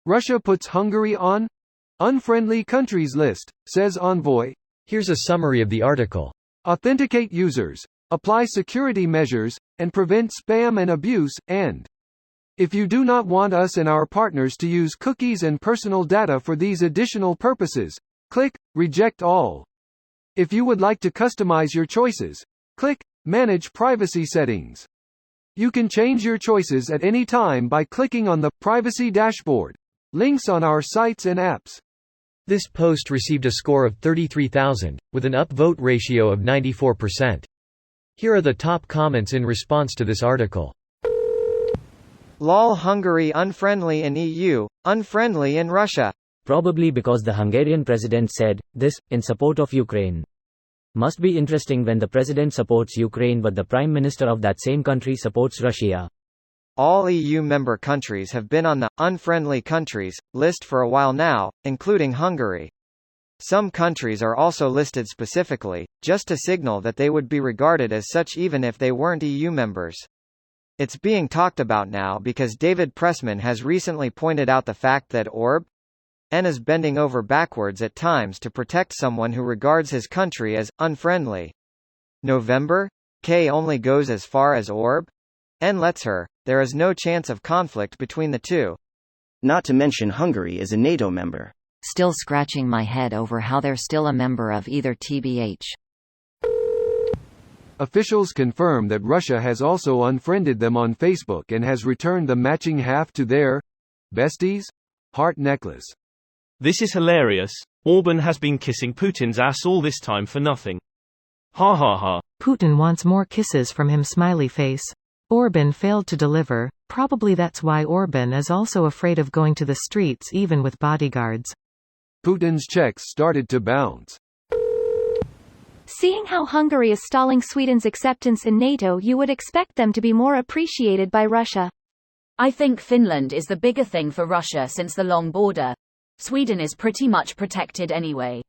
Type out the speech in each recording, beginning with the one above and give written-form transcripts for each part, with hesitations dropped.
Russia puts Hungary on unfriendly countries list, says Envoy. Here's a summary of the article. Authenticate users, apply security measures, and prevent spam and abuse, and if you do not want us and our partners to use cookies and personal data for these additional purposes, click Reject All. If you would like to customize your choices, click Manage Privacy Settings. You can change your choices at any time by clicking on the Privacy Dashboard. Links on our sites and apps. This post received a score of 33,000, with an upvote ratio of 94%. Here are the top comments in response to this article. Lol, Hungary unfriendly in EU, unfriendly in Russia. Probably because the Hungarian president said this in support of Ukraine. Must be interesting when the president supports Ukraine but the prime minister of that same country supports Russia. All EU member countries have been on the unfriendly countries list for a while now, including Hungary. Some countries are also listed specifically, just to signal that they would be regarded as such even if they weren't EU members. It's being talked about now because David Pressman has recently pointed out the fact that Orb.n is bending over backwards at times to protect someone who regards his country as unfriendly. November? K only goes as far as Orb.n lets her. There is no chance of conflict between the two. Not to mention Hungary is a NATO member. Still scratching my head over how they're still a member of either TBH. Officials confirm that Russia has also unfriended them on Facebook and has returned the matching half to their besties heart necklace. This is hilarious. Orban has been kissing Putin's ass all this time for nothing. Ha ha ha. Putin wants more kisses from him, smiley face. Orban failed to deliver, probably that's why Orban is also afraid of going to the streets even with bodyguards. Putin's checks started to bounce. Seeing how Hungary is stalling Sweden's acceptance in NATO, you would expect them to be more appreciated by Russia. I think Finland is the bigger thing for Russia since the long border. Sweden is pretty much protected anyway.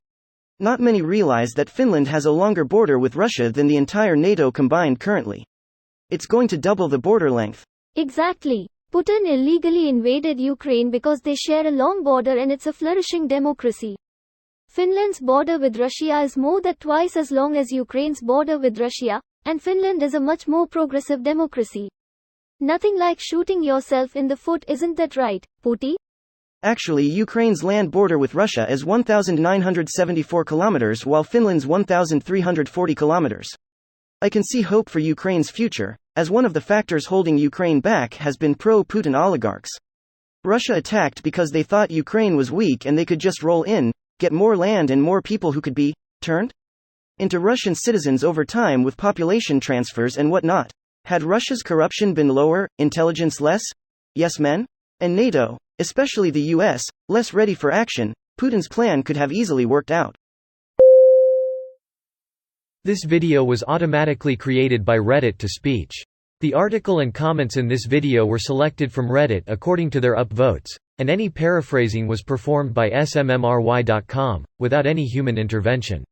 Not many realize that Finland has a longer border with Russia than the entire NATO combined currently. It's going to double the border length. Exactly. Putin illegally invaded Ukraine because they share a long border and it's a flourishing democracy. Finland's border with Russia is more than twice as long as Ukraine's border with Russia, and Finland is a much more progressive democracy. Nothing like shooting yourself in the foot, isn't that right, Putin? Actually, Ukraine's land border with Russia is 1,974 kilometers while Finland's 1,340 kilometers. I can see hope for Ukraine's future, as one of the factors holding Ukraine back has been pro-Putin oligarchs. Russia attacked because they thought Ukraine was weak and they could just roll in, get more land and more people who could be turned into Russian citizens over time with population transfers and whatnot. Had Russia's corruption been lower, intelligence less, yes men, and NATO, especially the US, less ready for action, Putin's plan could have easily worked out. This video was automatically created by Reddit to speech. The article and comments in this video were selected from Reddit according to their upvotes, and any paraphrasing was performed by smmry.com, without any human intervention.